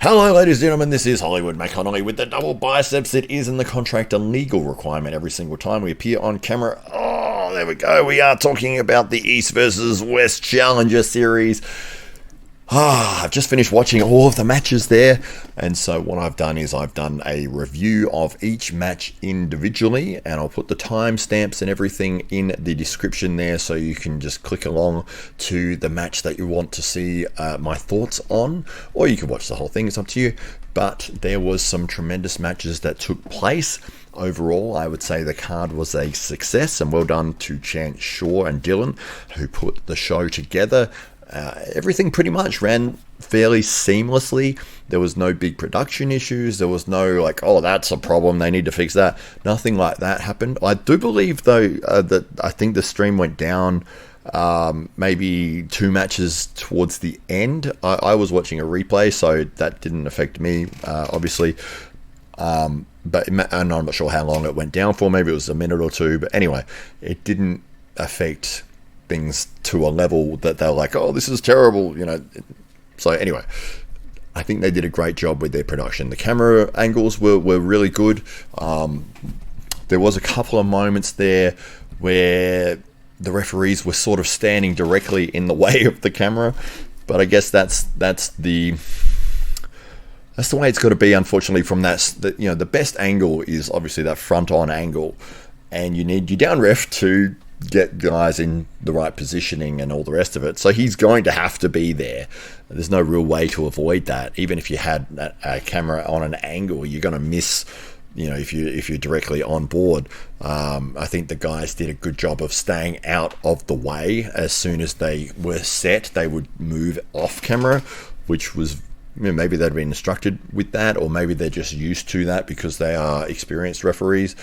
Hello ladies and gentlemen, this is Hollywood McConnelly with the double biceps. It is in the contract a legal requirement every single time we appear on camera. Oh, there we go. We are talking about the East versus West Challenger Series. I've just finished watching all of the matches there, and so what I've done is I've done a review of each match individually, and I'll put the timestamps and everything in the description there so you can just click along to the match that you want to see my thoughts on, or you can watch the whole thing, it's up to you. But there was some tremendous matches that took place. Overall, I would say the card was a success, and well done to Chance Shaw and Dylan who put the show together. Everything pretty much ran fairly seamlessly. There was no big production issues. There was no like, oh, that's a problem, they need to fix that. Nothing like that happened. I do believe, though, that I think the stream went down maybe 2 matches towards the end. I was watching a replay, so that didn't affect me, obviously. But and I'm not sure how long it went down for. Maybe it was a minute or 2. But anyway, it didn't affect things to a level that they're like, oh, this is terrible, you know. So anyway, I think they did a great job with their production. The camera angles were really good. There was a couple of moments there where the referees were sort of standing directly in the way of the camera, but I guess that's the way it's got to be, unfortunately. From that, you know, the best angle is obviously that front on angle, and you need your down ref to get guys in the right positioning and all the rest of it. So he's going to have to be there. There's no real way to avoid that. Even if you had a camera on an angle, you're going to miss, you know, if you're directly on board. I think the guys did a good job of staying out of the way. As soon as they were set, they would move off camera, which was, you know, maybe they'd been instructed with that, or maybe they're just used to that because they are experienced referees.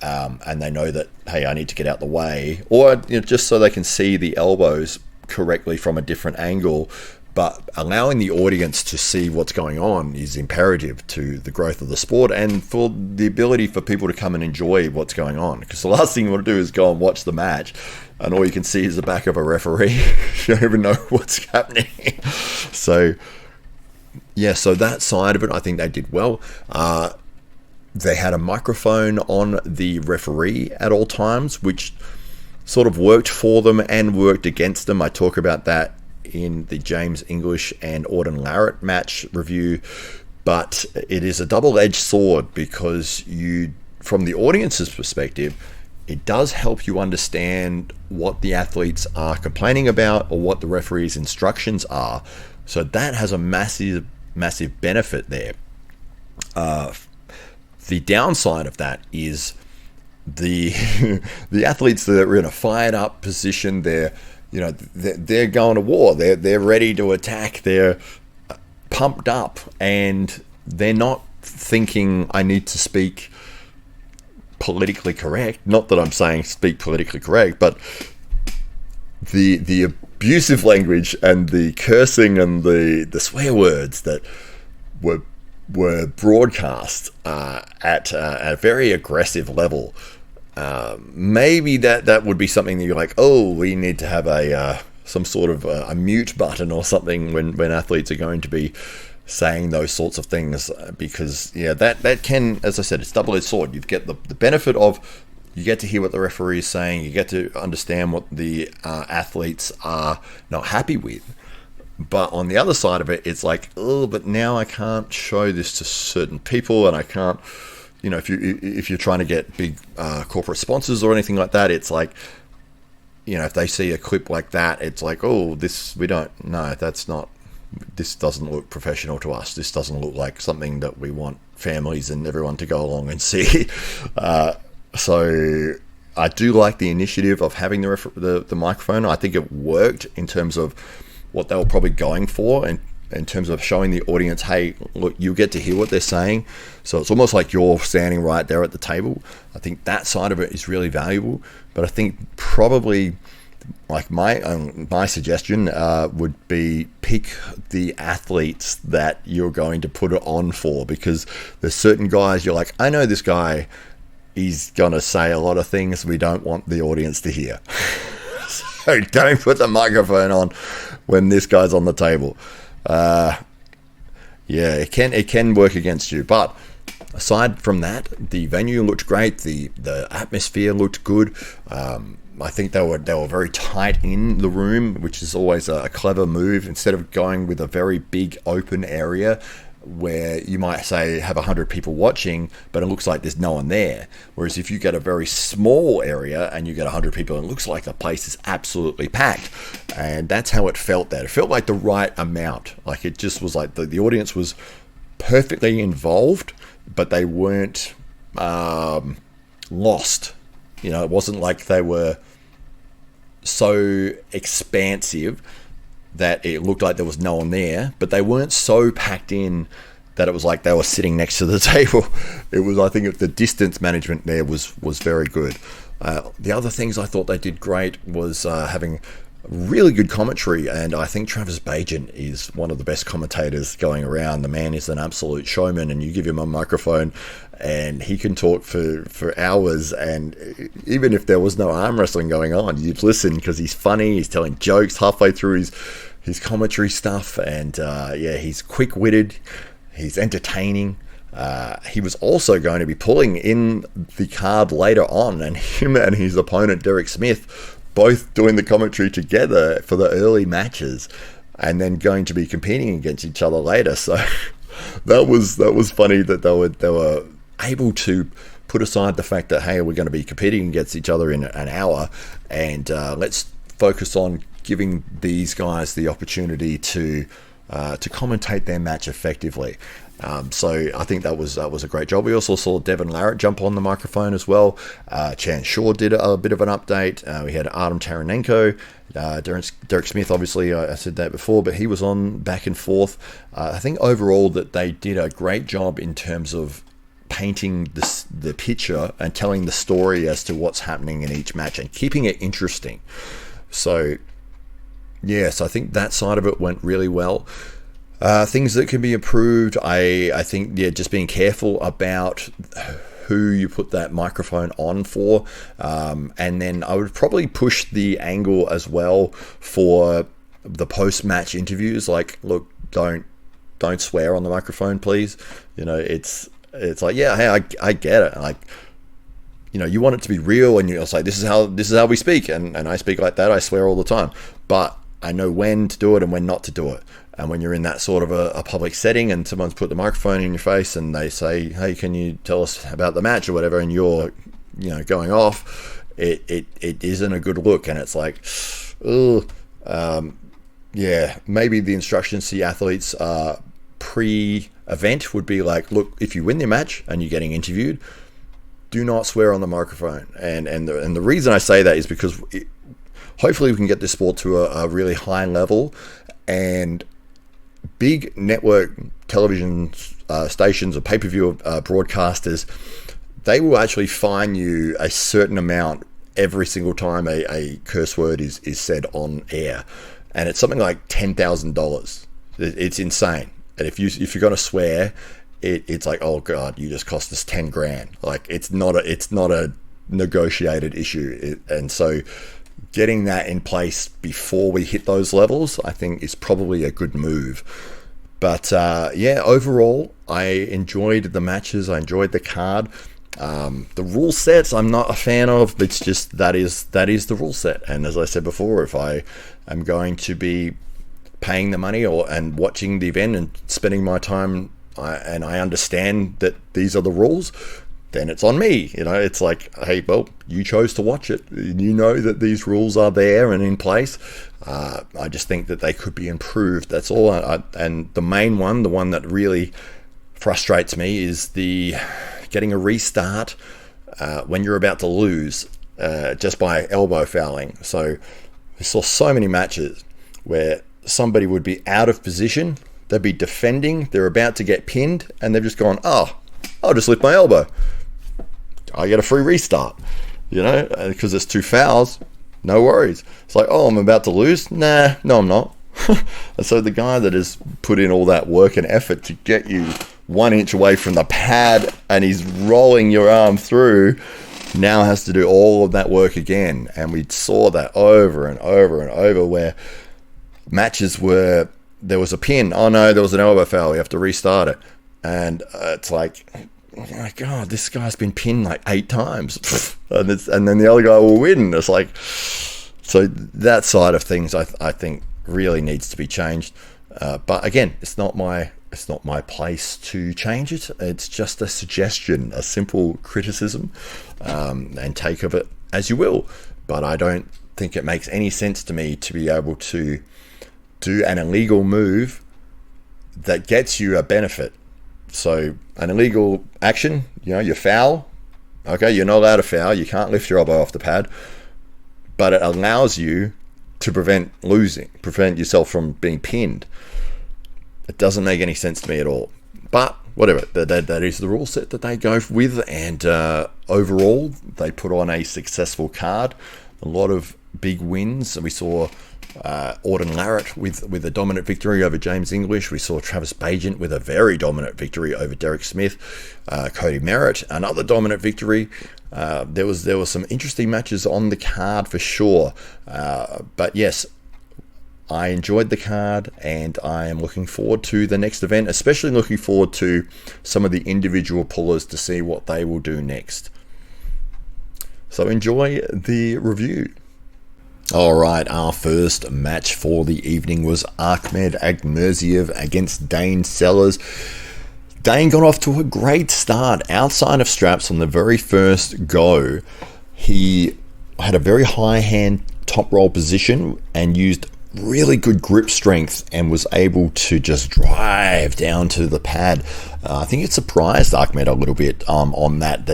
And they know that, hey, I need to get out the way, or, you know, just so they can see the elbows correctly from a different angle. But allowing the audience to see what's going on is imperative to the growth of the sport and for the ability for people to come and enjoy what's going on. Because the last thing you want to do is go and watch the match, and all you can see is the back of a referee. You don't even know what's happening. So, yeah, so that side of it, I think they did well. They had a microphone on the referee at all times, which sort of worked for them and worked against them. I talk about that in the James English and Auden Larratt match review, but it is a double-edged sword because from the audience's perspective, it does help you understand what the athletes are complaining about or what the referee's instructions are. So that has a massive, massive benefit there. The downside of that is the athletes that are in a fired up position. They're going to war. They're ready to attack. They're pumped up, and they're not thinking, I need to speak politically correct. Not that I'm saying speak politically correct, but the abusive language and the cursing and the swear words that were broadcast at a very aggressive level. Maybe that would be something that you're like, oh, we need to have some sort of a mute button or something when athletes are going to be saying those sorts of things, because that can, as I said, it's double-edged sword. You get the benefit of, you get to hear what the referee is saying, you get to understand what the athletes are not happy with. But on the other side of it, it's like, oh, but now I can't show this to certain people, and I can't, you know, if you're trying to get big corporate sponsors or anything like that, it's like, you know, if they see a clip like that, it's like, oh, this doesn't look professional to us. This doesn't look like something that we want families and everyone to go along and see. So I do like the initiative of having the microphone. I think it worked in terms of what they were probably going for, and in terms of showing the audience, hey, look, you get to hear what they're saying. So it's almost like you're standing right there at the table. I think that side of it is really valuable. But I think probably, like my suggestion would be, pick the athletes that you're going to put it on for, because there's certain guys you're like, I know this guy, he's going to say a lot of things we don't want the audience to hear. So don't put the microphone on when this guy's on the table. Yeah, it can work against you. But aside from that, the venue looked great. The atmosphere looked good. I think they were very tight in the room, which is always a clever move. Instead of going with a very big open area where you might say have 100 people watching, but it looks like there's no one there. Whereas if you get a very small area and you get 100 people, it looks like the place is absolutely packed. And that's how it felt there. It felt like the right amount. Like it just was like the audience was perfectly involved, but they weren't lost. You know, it wasn't like they were so expansive that it looked like there was no one there, but they weren't so packed in that it was like they were sitting next to the table. It was, I think, the distance management there was very good. The other things I thought they did great was having really good commentary, and I think Travis Bajan is one of the best commentators going around. The man is an absolute showman, and you give him a microphone and he can talk for hours, and even if there was no arm wrestling going on, you'd listen because he's funny, he's telling jokes halfway through his commentary stuff, and he's quick-witted, he's entertaining. He was also going to be pulling in the card later on, and him and his opponent Derek Smith both doing the commentary together for the early matches, and then going to be competing against each other later. So that was funny that they were able to put aside the fact that, hey, we're going to be competing against each other in an hour, and let's focus on giving these guys the opportunity to commentate their match effectively. So I think that was a great job. We also saw Devin Larratt jump on the microphone as well. Chan Shaw did a bit of an update. We had Artem Taranenko, Derek Smith, obviously, I said that before, but he was on back and forth. I think overall that they did a great job in terms of painting the picture and telling the story as to what's happening in each match and keeping it interesting. So, yes, I think that side of it went really well. Things that can be improved, I think, just being careful about who you put that microphone on for. And then I would probably push the angle as well for the post-match interviews. Like, look, don't swear on the microphone, please. You know, it's like, yeah, hey, I get it. Like, you know, you want it to be real, and you'll say, this is how we speak, and I speak like that. I swear all the time, but I know when to do it and when not to do it. And when you're in that sort of a public setting and someone's put the microphone in your face and they say, hey, can you tell us about the match or whatever, and you're, you know, going off, it isn't a good look. And it's like, maybe the instructions to the athletes pre-event would be like, look, if you win the match and you're getting interviewed, do not swear on the microphone. And the reason I say that is because hopefully we can get this sport to a really high level, and big network television stations or pay-per-view broadcasters, they will actually fine you a certain amount every single time a curse word is said on air, and it's something like $10,000. It's insane. And if you're going to swear, it's like, oh god, you just cost us 10 grand. Like, it's not a negotiated issue. And so getting that in place before we hit those levels, I think, is probably a good move. But overall, I enjoyed the matches. I enjoyed the card. The rule sets I'm not a fan of. It's just that is the rule set. And as I said before, if I am going to be paying the money and watching the event and spending my time, and I understand that these are the rules, then it's on me. You know, it's like, hey, well, you chose to watch it. You know that these rules are there and in place. I just think that they could be improved. That's all. And the main one, the one that really frustrates me, is the getting a restart when you're about to lose just by elbow fouling. So we saw so many matches where somebody would be out of position, they'd be defending, they're about to get pinned, and they've just gone, oh, I'll just lift my elbow, I get a free restart, you know, because it's 2 fouls. No worries. It's like, oh, I'm about to lose. No, I'm not. And so the guy that has put in all that work and effort to get you 1 inch away from the pad and he's rolling your arm through now has to do all of that work again. And we saw that over and over and over, where matches were there was a pin. Oh no, there was an elbow foul. We have to restart it. And it's like, oh my God, this guy's been pinned like 8 times. and then the other guy will win. It's like, so that side of things I think really needs to be changed. But again, it's not my place to change it. It's just a suggestion, a simple criticism, and take of it as you will. But I don't think it makes any sense to me to be able to do an illegal move that gets you a benefit. So an illegal action, you foul. Okay, you're not allowed to foul. You can't lift your elbow off the pad. But it allows you to prevent yourself from being pinned. It doesn't make any sense to me at all. But whatever, that is the rule set that they go with. And overall, they put on a successful card. A lot of big wins. We saw Larratt with a dominant victory over James English. We saw Travis Bagent with a very dominant victory over Derek Smith. Cody Merritt, another dominant victory. There was some interesting matches on the card for sure. But yes, I enjoyed the card, and I am looking forward to the next event, especially looking forward to some of the individual pullers to see what they will do next. So enjoy the review. Alright, our first match for the evening was Akhmed Akmurzayev against Dane Sellers. Dane got off to a great start outside of straps on the very first go. He had a very high hand top roll position and used really good grip strength and was able to just drive down to the pad. I think it surprised Akhmed a little bit on that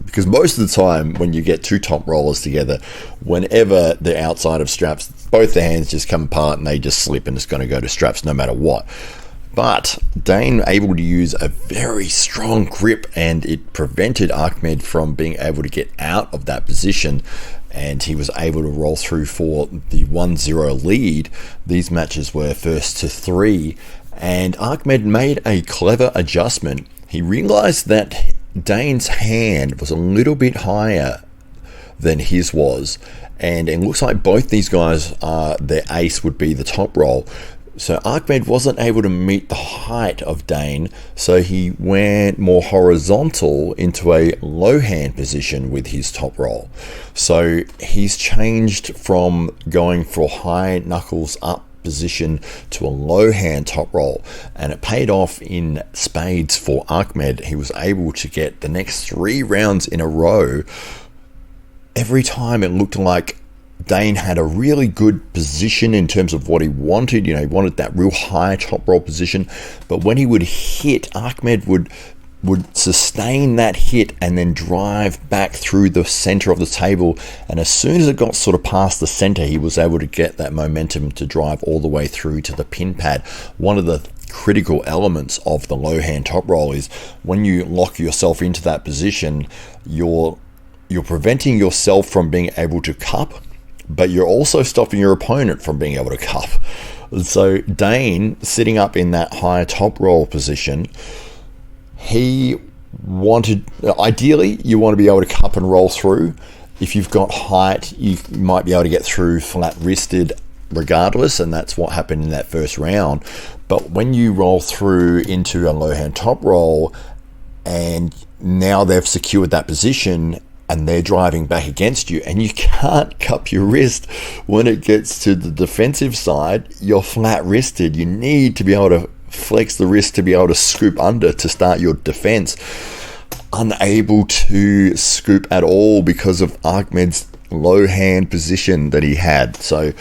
because most of the time when you get 2 top rollers together, whenever they're outside of straps, both the hands just come apart and they just slip, and it's going to go to straps no matter what. But Dane able to use a very strong grip, and it prevented Akhmed from being able to get out of that position, and he was able to roll through for the 1-0 lead. These matches were first to 3, and Akhmed made a clever adjustment. He realized that Dane's hand was a little bit higher than his was, and it looks like both these guys, their ace would be the top roll. So Akhmed wasn't able to meet the height of Dane, so he went more horizontal into a low hand position with his top roll. So he's changed from going for high knuckles up position to a low hand top roll, and it paid off in spades for Akhmed. He was able to get the next 3 rounds in a row. Every time it looked like Dane had a really good position in terms of what he wanted. He wanted that real high top roll position. But when he would hit, Akhmed would sustain that hit and then drive back through the center of the table. And as soon as it got sort of past the center, he was able to get that momentum to drive all the way through to the pin pad. One of the critical elements of the low hand top roll is when you lock yourself into that position, you're preventing yourself from being able to cup, but you're also stopping your opponent from being able to cup. So Dane, sitting up in that high top roll position, he wanted, ideally, you want to be able to cup and roll through. If you've got height, you might be able to get through flat-wristed regardless, and that's what happened in that first round. But when you roll through into a low hand top roll, and now they've secured that position, and they're driving back against you, and you can't cup your wrist when it gets to the defensive side. You're flat-wristed. You need to be able to flex the wrist to be able to scoop under to start your defense. Unable to scoop at all because of Akhmed's low hand position that he had. So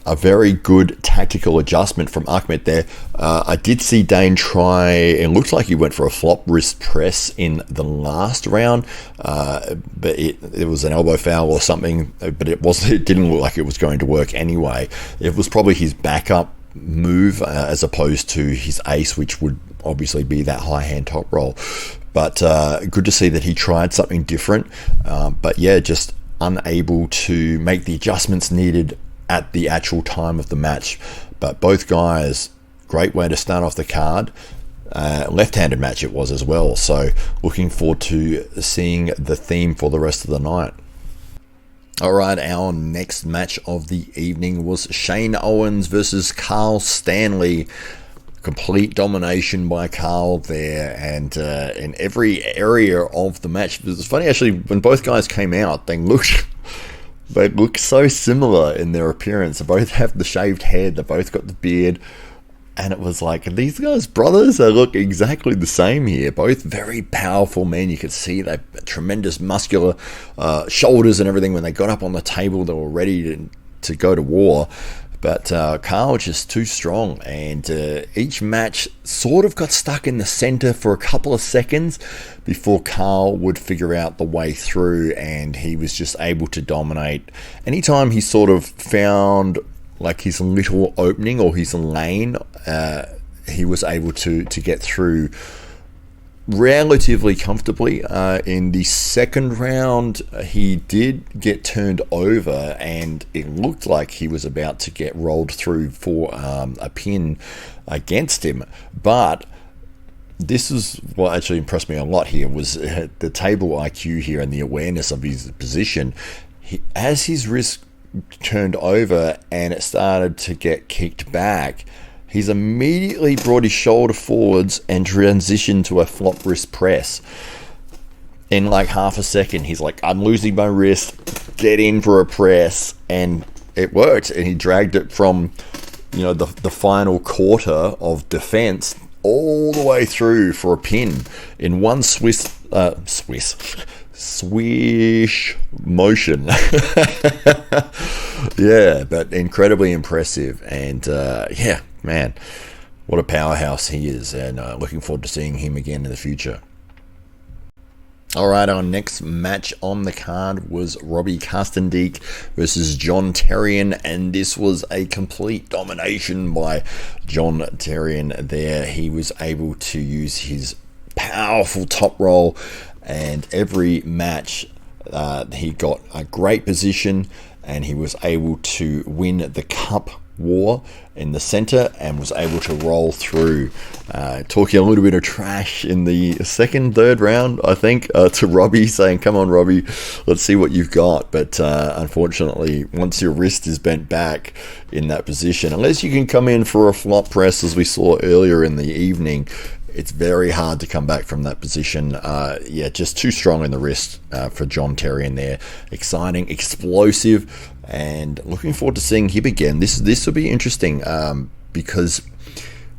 a very good tactical adjustment from Akhmed there. I did see Dane try, it looked like he went for a flop wrist press in the last round, but it was an elbow foul or something, but it didn't look like it was going to work anyway. It was probably his backup move as opposed to his ace, which would obviously be that high hand top roll. But good to see that he tried something different, but yeah, just unable to make the adjustments needed at the actual time of the match. But both guys, great way to start off the card. Left-handed match it was as well, so looking forward to seeing the theme for the rest of the night. All right, our next match of the evening was Shane Owens versus Karl Stanley. Complete domination by Karl there, and in every area of the match. It was funny, actually, when both guys came out, they look so similar in their appearance. They both have the shaved head, they both got the beard, and it was like, these guys brothers? They look exactly the same here. Both very powerful men. You could see they tremendous muscular shoulders and everything. When they got up on the table, they were ready to go to war. But Karl was just too strong, and each match sort of got stuck in the center for a couple of seconds before Karl would figure out the way through, and he was just able to dominate. Anytime he sort of found like his little opening or his lane, he was able to get through relatively comfortably. In the second round, he did get turned over, and it looked like he was about to get rolled through for a pin against him. But this is what actually impressed me a lot here, was the table IQ here and the awareness of his position. As his wrist turned over and it started to get kicked back, he's immediately brought his shoulder forwards and transitioned to a flop wrist press. In like half a second, he's like, I'm losing my wrist, get in for a press, and it worked. And he dragged it from, the final quarter of defense all the way through for a pin in one swish motion. Yeah, but incredibly impressive. And man, what a powerhouse he is, and looking forward to seeing him again in the future. Alright, our next match on the card was Robbie Karstendiek versus John Therrien, and this was a complete domination by John Therrien there. He was able to use his powerful top roll, and every match he got a great position, and he was able to win the cup war in the center and was able to roll through, talking a little bit of trash in the third round, I think, to Robbie, saying, come on Robbie, let's see what you've got. But unfortunately, once your wrist is bent back in that position, unless you can come in for a flop press as we saw earlier in the evening, it's very hard to come back from that position. Just too strong in the wrist for John Therrien there. Exciting, explosive, and looking forward to seeing him again. This will be interesting because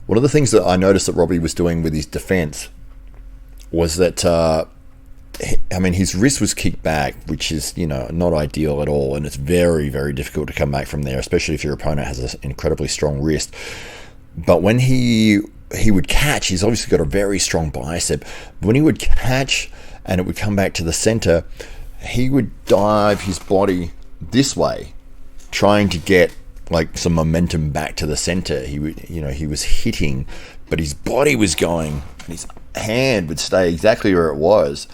one of the things that I noticed that Robbie was doing with his defense was that, his wrist was kicked back, which is, not ideal at all, and it's very, very difficult to come back from there, especially if your opponent has an incredibly strong wrist. But when he would catch, he's obviously got a very strong bicep. When he would catch and it would come back to the center, he would dive his body this way, trying to get like some momentum back to the center. He was hitting, but his body was going, and his hand would stay exactly where it was,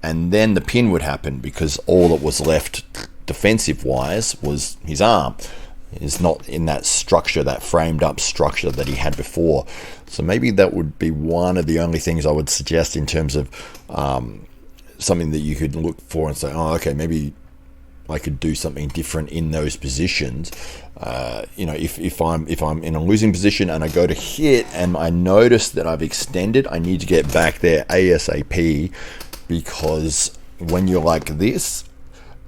and then the pin would happen, because all that was left defensive wise was his arm. Is not in that structure, that framed up structure that he had before. So maybe that would be one of the only things I would suggest in terms of something that you could look for and say, oh, okay, maybe I could do something different in those positions. If I'm in a losing position and I go to hit and I notice that I've extended, I need to get back there ASAP, because when you're like this,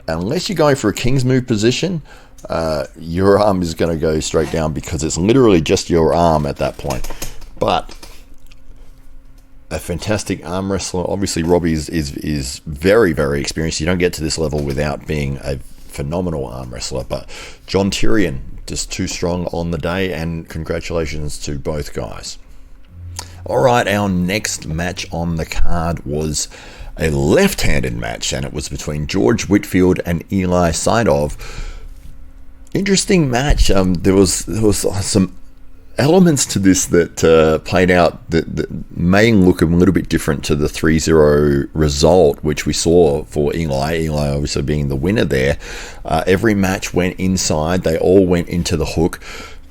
unless you're going for a king's move position, your arm is going to go straight down, because it's literally just your arm at that point. But a fantastic arm wrestler. Obviously, Robbie is very, very experienced. You don't get to this level without being a phenomenal arm wrestler. But John Therrien, just too strong on the day, and congratulations to both guys. All right, our next match on the card was a left-handed match, and it was between George Whitfield and Eli Saidov. Interesting match. There was some elements to this that played out that may look a little bit different to the 3-0 result, which we saw for Eli. Eli obviously being the winner there. Every match went inside. They all went into the hook.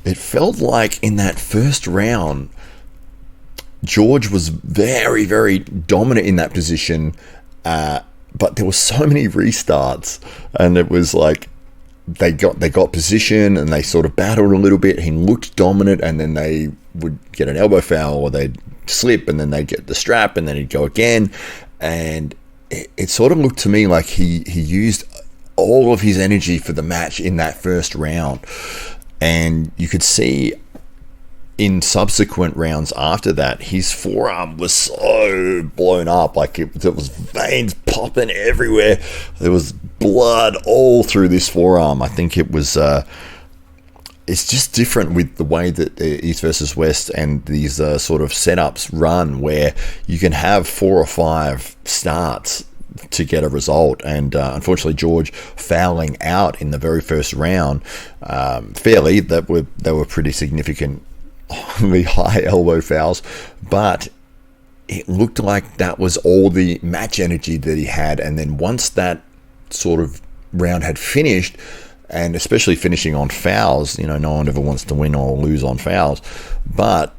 It felt like in that first round, George was very, very dominant in that position, but there were so many restarts, and it was like they got position and they sort of battled a little bit. He looked dominant, and then they would get an elbow foul, or they'd slip, and then they'd get the strap, and then he'd go again. And it sort of looked to me like he used all of his energy for the match in that first round. And you could see in subsequent rounds after that, his forearm was so blown up, like there was veins popping everywhere. There was blood all through this forearm. I think it was it's just different with the way that East versus West and these sort of setups run, where you can have 4 or 5 starts to get a result. And unfortunately, George fouling out in the very first round fairly. They were pretty significant, the high elbow fouls, but it looked like that was all the match energy that he had. And then once that sort of round had finished, and especially finishing on fouls, no one ever wants to win or lose on fouls, but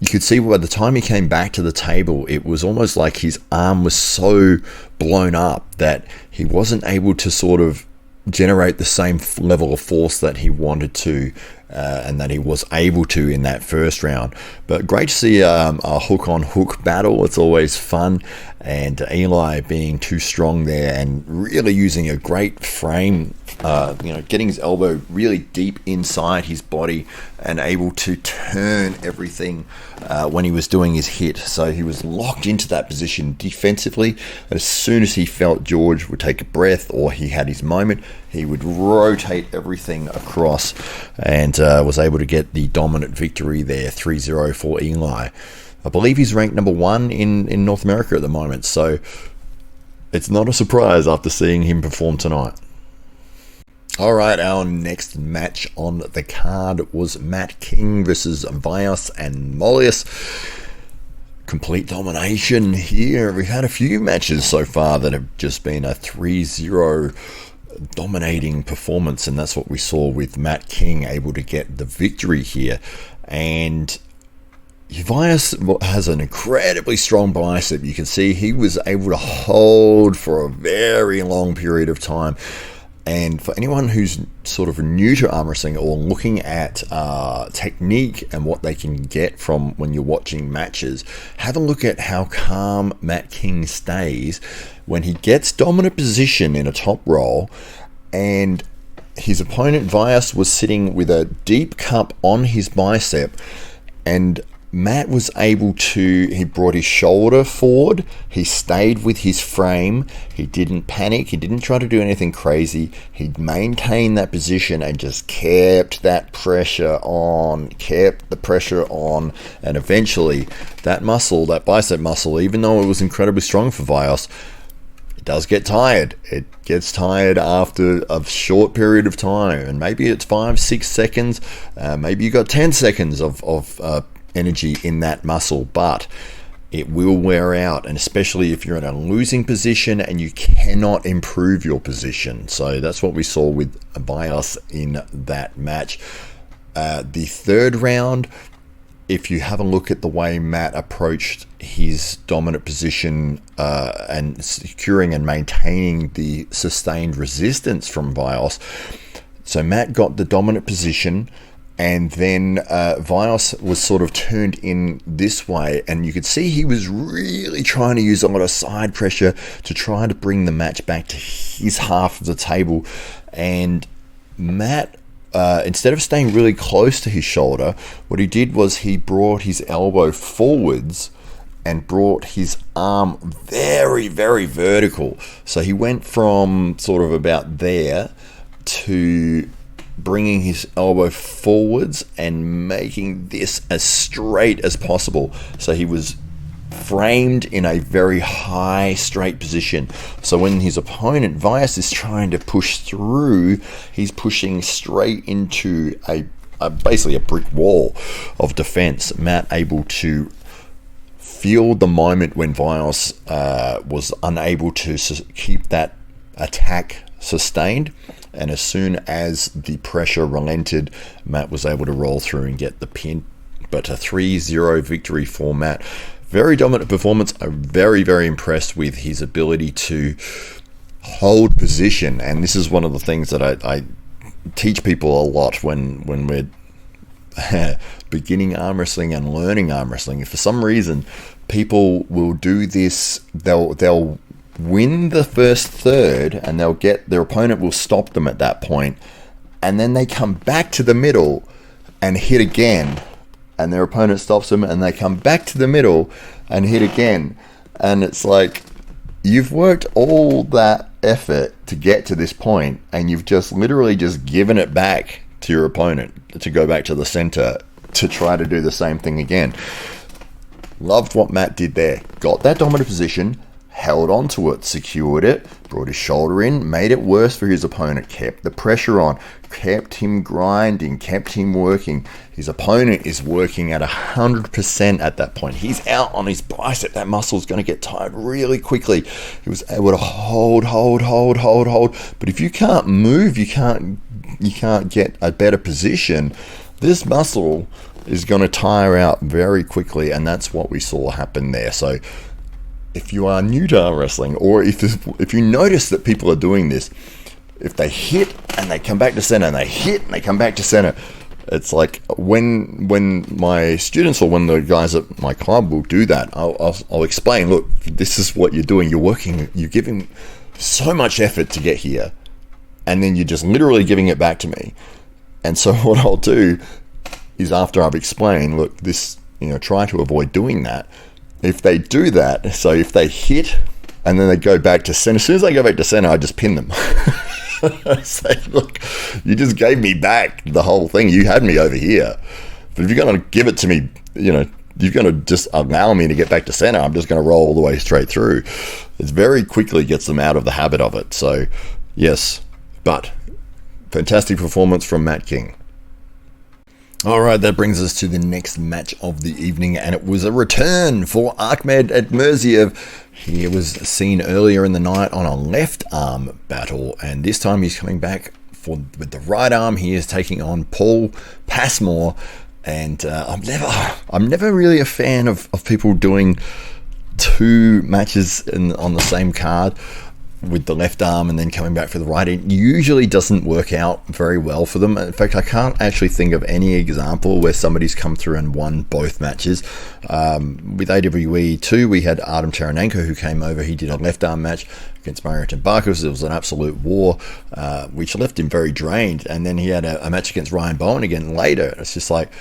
you could see by the time he came back to the table, it was almost like his arm was so blown up that he wasn't able to sort of generate the same level of force that he wanted to, and that he was able to in that first round. But great to see a hook-on-hook battle. It's always fun. And Eli being too strong there and really using a great frame, getting his elbow really deep inside his body and able to turn everything when he was doing his hit. So he was locked into that position defensively. As soon as he felt George would take a breath or he had his moment, he would rotate everything across and was able to get the dominant victory there, 3-0 for Eli. I believe he's ranked number 1 in North America at the moment, so it's not a surprise after seeing him perform tonight. All right, our next match on the card was Matt King versus Vaios and Mollius. Complete domination here. We've had a few matches so far that have just been a 3-0 dominating performance, and that's what we saw with Matt King able to get the victory here. And Vaios has an incredibly strong bicep. You can see he was able to hold for a very long period of time. And for anyone who's sort of new to arm wrestling or looking at technique and what they can get from when you're watching matches, have a look at how calm Matt King stays when he gets dominant position in a top roll, and his opponent Vaios was sitting with a deep cup on his bicep, and Matt was able to, he brought his shoulder forward, he stayed with his frame, he didn't panic, he didn't try to do anything crazy, he maintained that position and just kept that pressure on, and eventually that muscle, that bicep muscle, even though it was incredibly strong for Vaios, it does get tired. It gets tired after a short period of time, and maybe it's 5-6 seconds, maybe you got 10 seconds of energy in that muscle, but it will wear out, and especially if you're in a losing position and you cannot improve your position. So that's what we saw with Vaios in that match. The third round, if you have a look at the way Matt approached his dominant position and securing and maintaining the sustained resistance from Vaios, so Matt got the dominant position, and then Vaios was sort of turned in this way, and you could see he was really trying to use a lot of side pressure to try to bring the match back to his half of the table. And Matt, instead of staying really close to his shoulder, what he did was he brought his elbow forwards and brought his arm very, very vertical. So he went from sort of about there to bringing his elbow forwards and making this as straight as possible. So he was framed in a very high straight position. So when his opponent Vaios is trying to push through, he's pushing straight into basically a brick wall of defense. Matt able to feel the moment when Vaios was unable to keep that attack sustained, and as soon as the pressure relented, Matt was able to roll through and get the pin. But a 3-0 victory for Matt. very dominant performance. I'm very, very impressed with his ability to hold position, and this is one of the things that I teach people a lot when we're beginning arm wrestling and learning arm wrestling. If for some reason people will do this, they'll win the first third, and their opponent will stop them at that point, and then they come back to the middle and hit again, and their opponent stops them, and they come back to the middle and hit again, and it's like, you've worked all that effort to get to this point, and you've just literally just given it back to your opponent to go back to the center to try to do the same thing again. Loved what Matt did there. Got that dominant position, held on to it, secured it, brought his shoulder in, made it worse for his opponent, kept the pressure on, kept him grinding, kept him working. His opponent is working at 100% at that point. He's out on his bicep. That muscle is going to get tired really quickly. He was able to hold. But if you can't move, you can't get a better position, this muscle is going to tire out very quickly, and that's what we saw happen there. So if you are new to arm wrestling, or if you notice that people are doing this, if they hit and they come back to center, and they hit and they come back to center, it's like when my students or when the guys at my club will do that, I'll explain, look, this is what you're doing. You're giving so much effort to get here, and then you're just literally giving it back to me. And so what I'll do is, after I've explained, look, this, try to avoid doing that. If they do that, so if they hit and then they go back to center, as soon as they go back to center, I just pin them. I say, look, you just gave me back the whole thing. You had me over here. But if you're going to give it to me, you're going to just allow me to get back to center, I'm just going to roll all the way straight through. It very quickly gets them out of the habit of it. So, yes, but fantastic performance from Matt King. All right, that brings us to the next match of the evening, and it was a return for Akhmed Akmurzayev. He was seen earlier in the night on a left arm battle, and this time he's coming back with the right arm. He is taking on Paul Passmore, and I'm never really a fan of people doing two matches on the same card with the left arm and then coming back for the right. It usually doesn't work out very well for them. In fact, I can't actually think of any example where somebody's come through and won both matches. With AWE 2, we had Artem Taranenko who came over. He did a left arm match against Merritt and Barkos. It was an absolute war, which left him very drained. And then he had a match against Ryan Bowen again later. It's just like,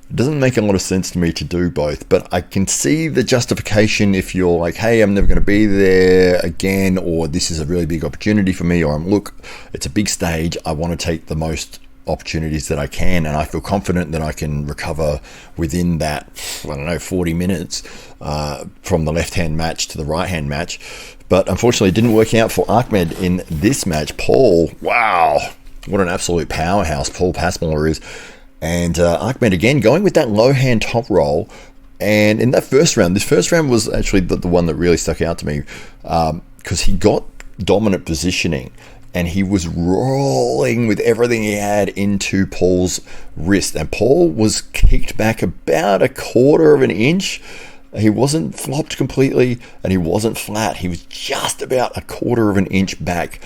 it doesn't make a lot of sense to me to do both, but I can see the justification if you're like, hey, I'm never going to be there again, or this is a really big opportunity for me, or look, it's a big stage, I want to take the most opportunities that I can, and I feel confident that I can recover within that, 40 minutes from the left-hand match to the right-hand match. But unfortunately, it didn't work out for Akhmed in this match. Paul, wow, what an absolute powerhouse Paul Passmore is. And Akhmed again going with that low hand top roll. And in that first round, this first round was actually the one that really stuck out to me, because he got dominant positioning and he was rolling with everything he had into Paul's wrist. And Paul was kicked back about 1/4 of an inch. He wasn't flopped completely and he wasn't flat. He was just about 1/4 of an inch back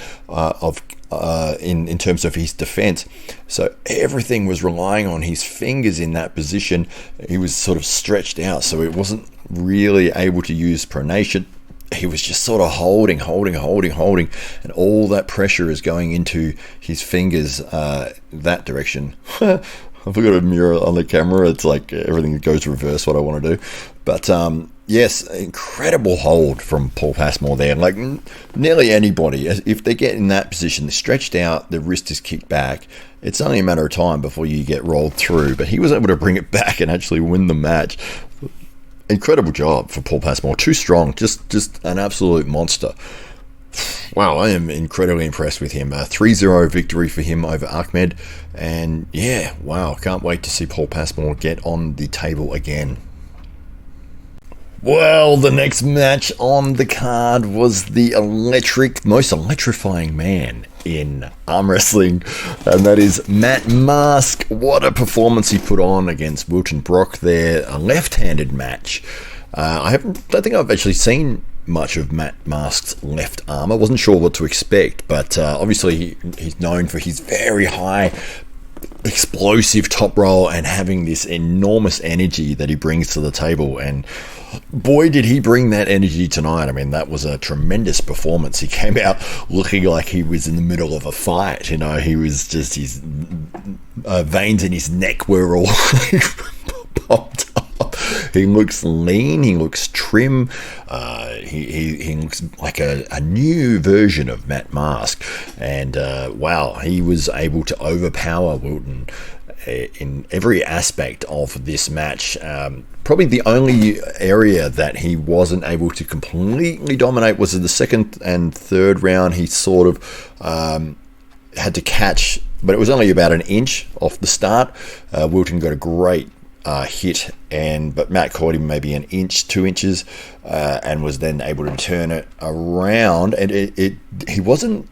in terms of his defense. So everything was relying on his fingers in that position. He was sort of stretched out, so it wasn't really able to use pronation. He was just sort of holding, and all that pressure is going into his fingers that direction. I've got a mirror on the camera. It's like everything goes reverse what I want to do. But yes, incredible hold from Paul Passmore there. Like nearly anybody, if they get in that position, they're stretched out, the wrist is kicked back, it's only a matter of time before you get rolled through. But he was able to bring it back and actually win the match. Incredible job for Paul Passmore. Too strong, just an absolute monster. Wow, I am incredibly impressed with him. A 3-0 victory for him over Akhmed. And yeah, wow, can't wait to see Paul Passmore get on the table again. Well, the next match on the card was the most electrifying man in arm wrestling, and that is Matt Mask. What a performance he put on against Wilton Brock there. A left-handed match. Don't think I've actually seen much of Matt Mask's left arm. I wasn't sure what to expect, but obviously he's known for his very high explosive top roll and having this enormous energy that he brings to the table. And boy, did he bring that energy tonight. I mean, that was a tremendous performance. He came out looking like he was in the middle of a fight. He was just, his veins in his neck were all popped up. He looks lean, he looks trim, he looks like a new version of Matt Mask. And wow, he was able to overpower Wilton in every aspect of this match. Probably the only area that he wasn't able to completely dominate was in the second and third round. He sort of had to catch, but it was only about an inch off the start. Wilton got a great hit, but Matt caught him maybe an inch, 2 inches, and was then able to turn it around. And he wasn't,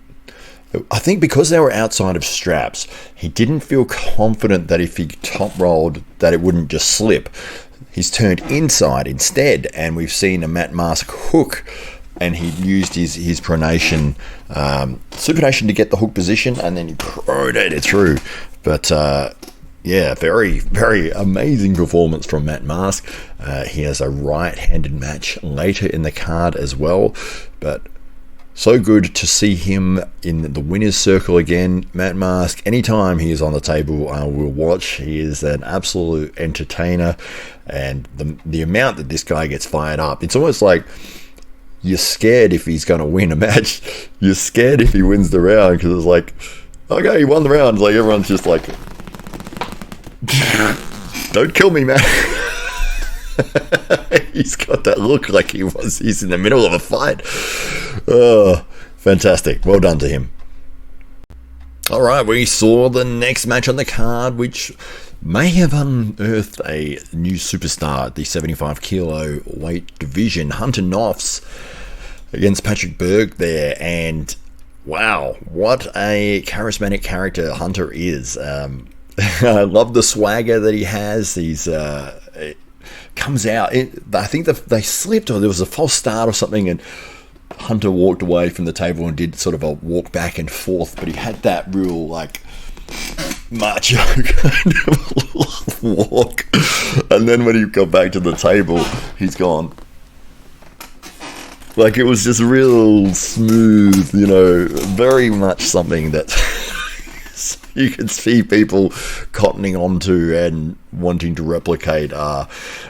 I think because they were outside of straps, he didn't feel confident that if he top rolled that it wouldn't just slip. He's turned inside instead, and we've seen a Matt Mask hook, and he used his pronation, supination to get the hook position, and then he pronated through. But yeah, very, very amazing performance from Matt Mask. He has a right-handed match later in the card as well, but so good to see him in the winner's circle again. Matt Mask, anytime he is on the table, I will watch. He is an absolute entertainer, and the amount that this guy gets fired up, it's almost like you're scared if he's going to win a match. You're scared if he wins the round, because it's like, okay, he won the round. It's like everyone's just like, don't kill me, man. He's got that look like he's in the middle of a fight. Oh, fantastic. Well done to him. All right, we saw the next match on the card, which may have unearthed a new superstar at the 75 kilo weight division. Hunter Noffz against Patrik Berg there, and wow, what a charismatic character Hunter is. I love the swagger that he has. It comes out. I think they slipped, or there was a false start or something, and Hunter walked away from the table and did sort of a walk back and forth. But he had that real like macho kind of walk, and then when he got back to the table, he's gone. Like, it was just real smooth, very much something that you can see people cottoning onto and wanting to replicate.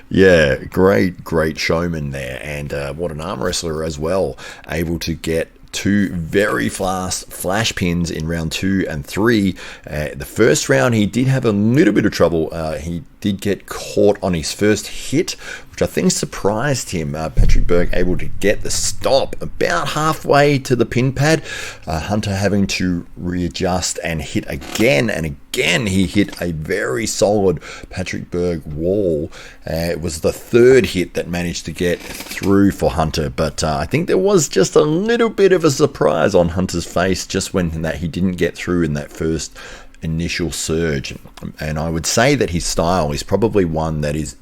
Yeah, great showman there, and what an arm wrestler as well, able to get 2 very fast flash pins in round 2 and 3. The first round he did have a little bit of trouble. He did get caught on his first hit, which I think surprised him. Patrik Berg able to get the stop about halfway to the pin pad. Hunter having to readjust and hit again and again. He hit a very solid Patrik Berg wall. It was the third hit that managed to get through for Hunter, but I think there was just a little bit of a surprise on Hunter's face just when that he didn't get through in that first initial surge. And I would say that his style is probably one that is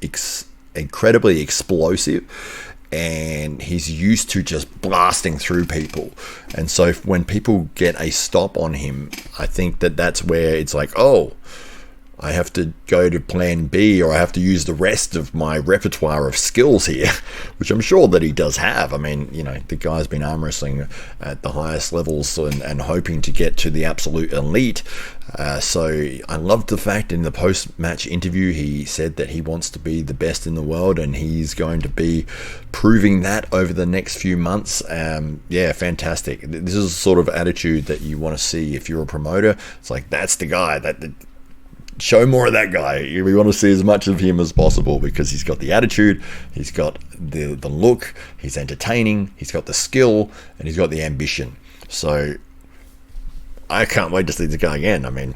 incredibly explosive, and he's used to just blasting through people. And so when people get a stop on him, I think that that's where it's like, oh, I have to go to plan B, or I have to use the rest of my repertoire of skills here, which I'm sure that he does have. I mean, the guy's been arm wrestling at the highest levels and hoping to get to the absolute elite. So I loved the fact in the post-match interview, he said that he wants to be the best in the world, and he's going to be proving that over the next few months. Yeah, fantastic. This is the sort of attitude that you want to see if you're a promoter. It's like, that's the guy show more of that guy. We want to see as much of him as possible, because he's got the attitude, he's got the look, he's entertaining, he's got the skill, and he's got the ambition. So I can't wait to see this guy again. I mean,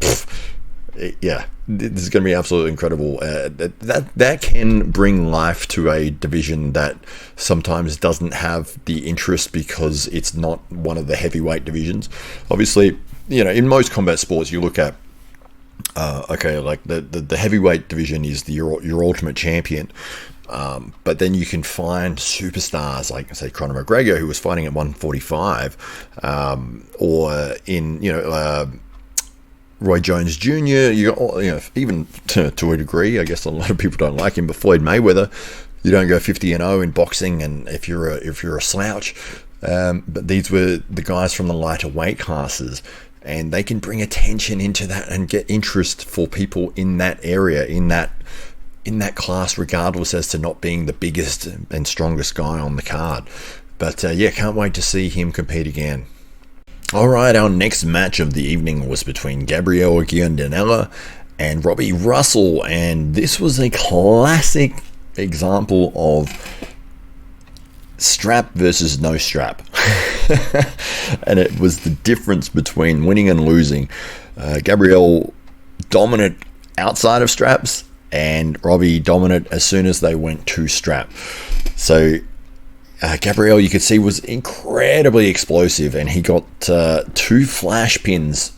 yeah, this is going to be absolutely incredible. That can bring life to a division that sometimes doesn't have the interest because it's not one of the heavyweight divisions. Obviously, in most combat sports, you look at okay, like the heavyweight division is your ultimate champion. But then you can find superstars like, say, Conor McGregor, who was fighting at 145, or in, Roy Jones Jr., even to a degree, I guess a lot of people don't like him, but Floyd Mayweather, you don't go 50-0 in boxing, and if you're a slouch. But these were the guys from the lighter weight classes, and they can bring attention into that and get interest for people in that area, in that class, regardless as to not being the biggest and strongest guy on the card. But can't wait to see him compete again. Alright, our next match of the evening was between Gabriele Giurdanella and Robbie Russell, and this was a classic example of strap versus no strap. And it was the difference between winning and losing. Gabriele dominant outside of straps, and Robbie dominant as soon as they went to strap. So Gabriele, you could see, was incredibly explosive, and he got 2 flash pins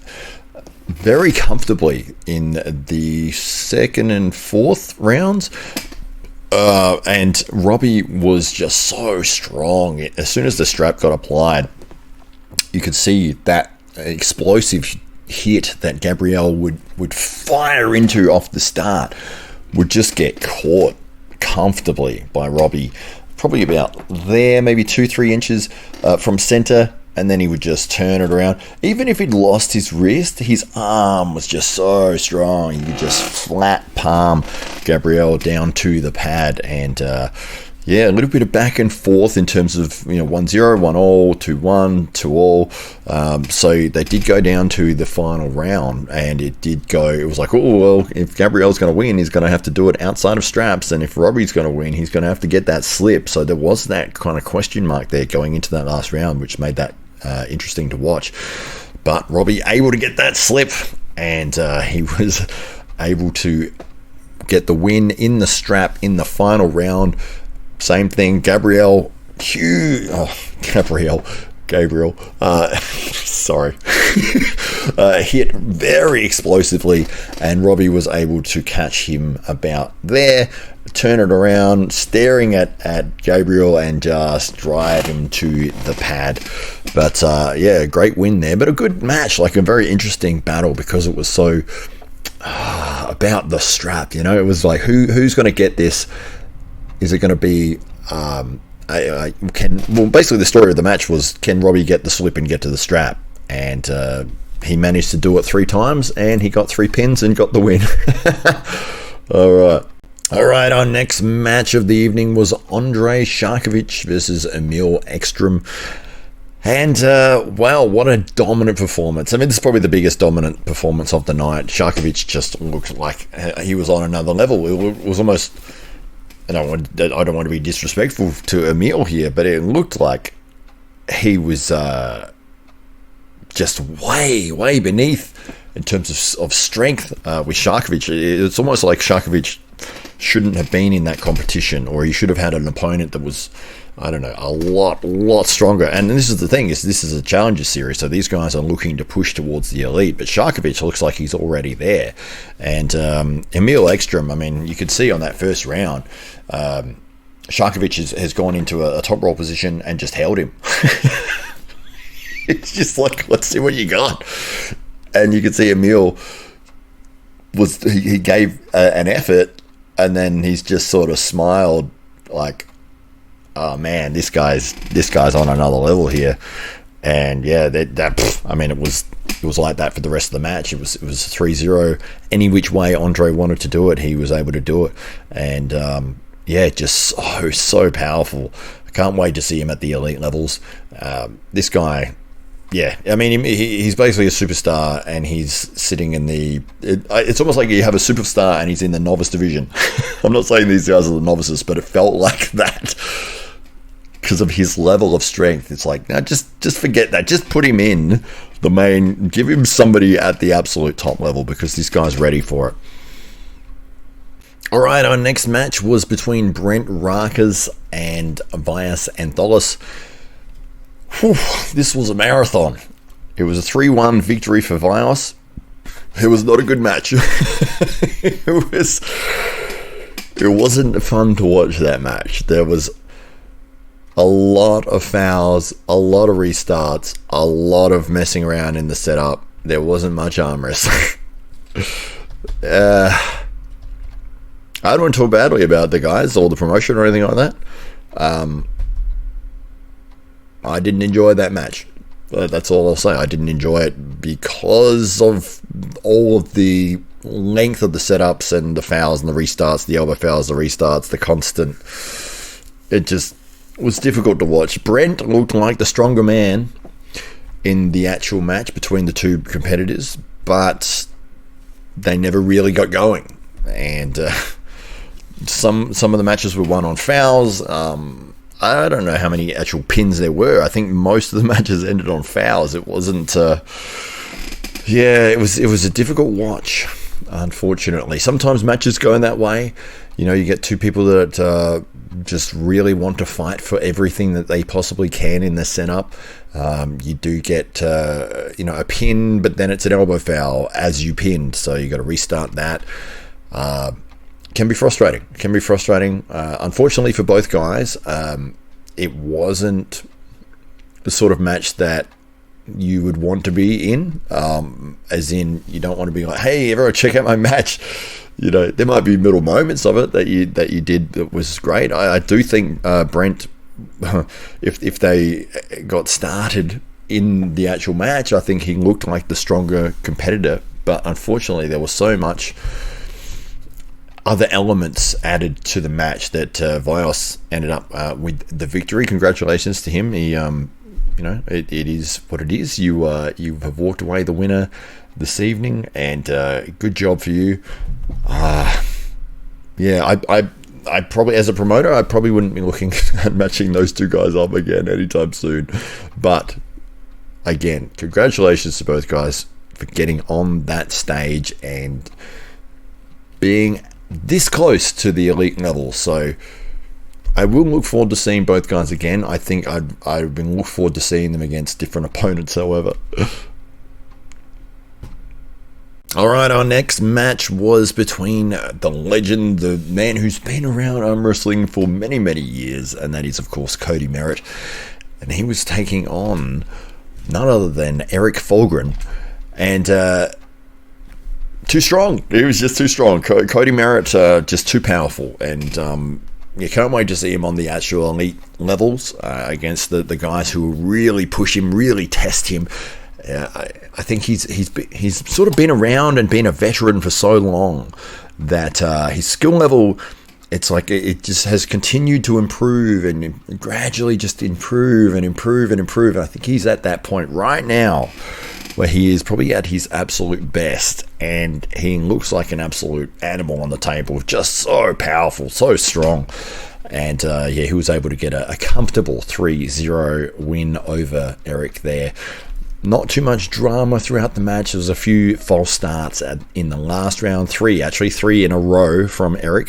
very comfortably in the second and fourth rounds. And Robbie was just so strong. As soon as the strap got applied, you could see that explosive hit that Gabriele would fire into off the start would just get caught comfortably by Robbie. Probably about there, maybe 2-3 inches from center, and then he would just turn it around. Even if he'd lost his wrist, his arm was just so strong. He could just flat palm Gabriele down to the pad, and a little bit of back and forth in terms of 1-0, 1-all, 2-1, 2-all. So they did go down to the final round, and it was like, oh well, if Gabriele's going to win, he's going to have to do it outside of straps, and if Robbie's going to win, he's going to have to get that slip. So there was that kind of question mark there going into that last round, which made that interesting to watch. But Robbie able to get that slip, and he was able to get the win in the strap in the final round. Same thing, Gabriele, sorry, hit very explosively, and Robbie was able to catch him about there, turn it around, staring at Gabriele, and just drive him to the pad. But great win there, but a good match, like a very interesting battle, because it was so about the strap. It was like, who's going to get this? Is it going to be basically the story of the match was, can Robbie get the slip and get to the strap? And he managed to do it 3 times, and he got 3 pins and got the win. Alright, our next match of the evening was Andrei Sharkevich versus Emil Ekstrom. And, what a dominant performance. I mean, this is probably the biggest dominant performance of the night. Sharkevich just looked like he was on another level. It was almost... I don't want to be disrespectful to Emil here, but it looked like he was just way beneath in terms of strength with Sharkevich. It's almost like Sharkevich shouldn't have been in that competition, or he should have had an opponent that was, I don't know, a lot stronger. And this is the thing, this is a Challenger Series, so these guys are looking to push towards the elite, but Sharkevich looks like he's already there. And Emil Ekstrom, I mean, you could see on that first round, Sharkevich has gone into a top roll position and just held him. It's just like, let's see what you got. And you could see Emil he gave an effort, and then he's just sort of smiled like, oh man, this guy's on another level here. And I mean, it was like that for the rest of the match. It was 3-0. Any which way Andrei wanted to do it, he was able to do it. And just so powerful. I can't wait to see him at the elite levels. This guy, I mean, he's basically a superstar, and he's sitting in it's almost like you have a superstar and he's in the novice division. I'm not saying these guys are the novices, but it felt like that because of his level of strength. It's like, no, just forget that. Just put him in the main, give him somebody at the absolute top level, because this guy's ready for it. Alright, our next match was between Brent Rakers and Vaios Anthoulis. This was a marathon. It was a 3-1 victory for Vaios. It was not a good match. It wasn't fun to watch that match. There was a lot of fouls, a lot of restarts, a lot of messing around in the setup. There wasn't much arm wrestling. I don't want to talk badly about the guys or the promotion or anything like that. I didn't enjoy that match. That's all I'll say. I didn't enjoy it because of all of the length of the setups and the fouls and the restarts, the elbow fouls, the restarts, the constant. It just was difficult to watch. Brent looked like the stronger man in the actual match between the two competitors, but they never really got going. And some of the matches were won on fouls. I don't know how many actual pins there were. I think most of the matches ended on fouls. It wasn't. It was a difficult watch, unfortunately. Sometimes matches go in that way. You know, you get two people that just really want to fight for everything that they possibly can in the setup. You do get a pin, but then it's an elbow foul as you pinned, so you got to restart that. Can be frustrating. Unfortunately for both guys, it wasn't the sort of match that you would want to be in. As in, you don't want to be like, "Hey, everyone, check out my match." You know, there might be middle moments of it that you did that was great. I do think Brent, if they got started in the actual match, I think he looked like the stronger competitor. But unfortunately, there was so much other elements added to the match that Vaios ended up with the victory. Congratulations to him. He, it is what it is. You have walked away the winner this evening, and good job for you. I probably, as a promoter, I probably wouldn't be looking at matching those two guys up again anytime soon. But again, congratulations to both guys for getting on that stage and being this close to the elite level. So I will look forward to seeing both guys again. I think I've been looking forward to seeing them against different opponents, however. Alright, our next match was between the legend, the man who's been around arm wrestling for many, many years, and that is, of course, Kody Merritt. And he was taking on none other than Erik Fahlgren. And too strong. He was just too strong. Kody Merritt, just too powerful. And you can't wait to see him on the actual elite levels against the guys who really push him, really test him. I think he's sort of been around and been a veteran for so long that his skill level, it's like it just has continued to improve and gradually just improve and improve and improve. And I think he's at that point right now where he is probably at his absolute best, and he looks like an absolute animal on the table, just so powerful, so strong. And he was able to get a comfortable 3-0 win over Erik there. Not too much drama throughout the match. There was a few false starts in the last round. Three in a row from Erik,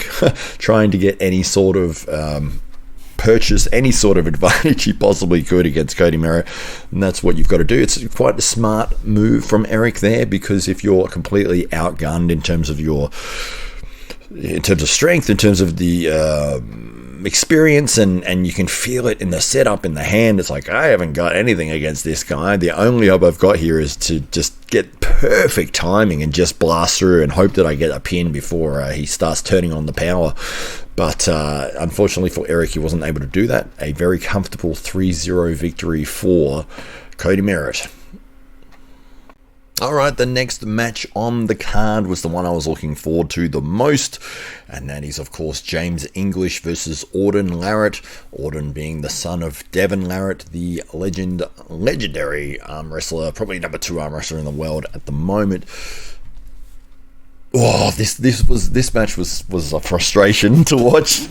trying to get any sort of purchase, any sort of advantage he possibly could against Kody Merritt. And that's what you've got to do. It's quite a smart move from Erik there, because if you're completely outgunned in terms of strength, in terms of the experience, and you can feel it in the setup, in the hand, it's like, I haven't got anything against this guy. The only hope I've got here is to just get perfect timing and just blast through and hope that I get a pin before he starts turning on the power. But unfortunately for Erik, he wasn't able to do that. A very comfortable 3-0 victory for Kody Merritt. Alright, the next match on the card was the one I was looking forward to the most, and that is, of course, James English versus Auden Larratt. Auden being the son of Devon Larratt, the legendary arm wrestler, probably number 2 arm wrestler in the world at the moment. Oh, this match was a frustration to watch.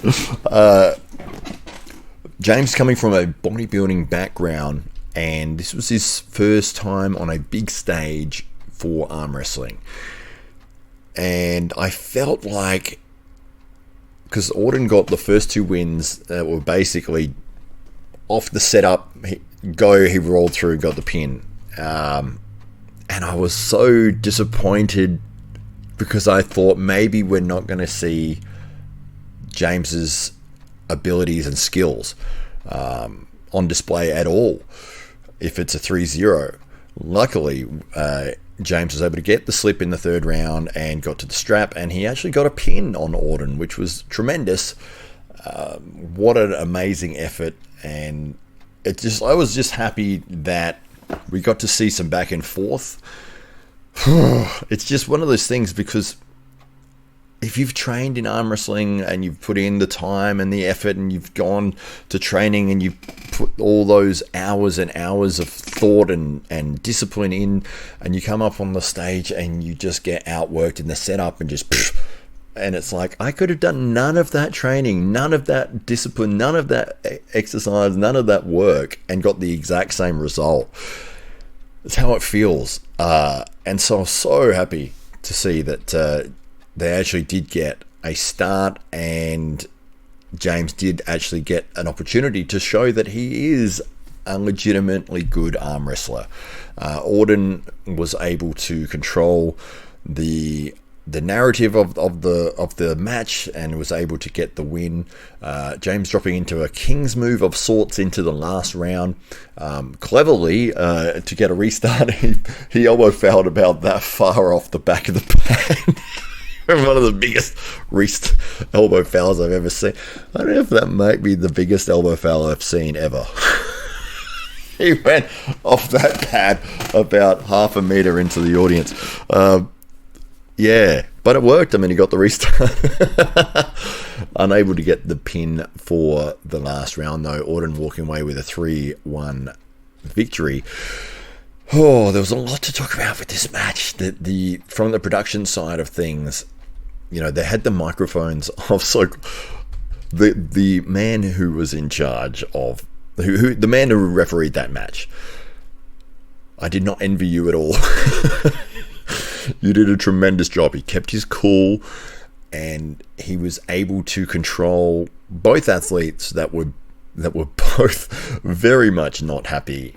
James coming from a bodybuilding background, and this was his first time on a big stage for arm wrestling. And I felt like, because Auden got the first 2 wins that were basically off the setup, he rolled through, got the pin. And I was so disappointed, because I thought maybe we're not going to see James's abilities and skills on display at all if it's a 3-0. Luckily, James was able to get the slip in the third round and got to the strap, and he actually got a pin on Auden, which was tremendous. What an amazing effort, and I was just happy that we got to see some back and forth. It's just one of those things, because if you've trained in arm wrestling and you've put in the time and the effort and you've gone to training and you've put all those hours and hours of thought and discipline in, and you come up on the stage and you just get outworked in the setup and and it's like, I could have done none of that training, none of that discipline, none of that exercise, none of that work, and got the exact same result. That's how it feels. And so I'm so happy to see that they actually did get a start, and James did actually get an opportunity to show that he is a legitimately good arm wrestler. Auden was able to control the narrative of the match and was able to get the win. James dropping into a king's move of sorts into the last round. Cleverly, to get a restart, he elbow fouled about that far off the back of the pad. One of the biggest wrist elbow fouls I've ever seen. I don't know if that might be the biggest elbow foul I've seen ever. He went off that pad about half a meter into the audience. Yeah, but it worked. I mean, he got the restart. Unable to get the pin for the last round, though. Auden walking away with a 3-1 victory. Oh, there was a lot to talk about with this match. From the production side of things, they had the microphones of the man who was in charge of the man who refereed that match. I did not envy you at all. You did a tremendous job. He kept his cool, and he was able to control both athletes that were both very much not happy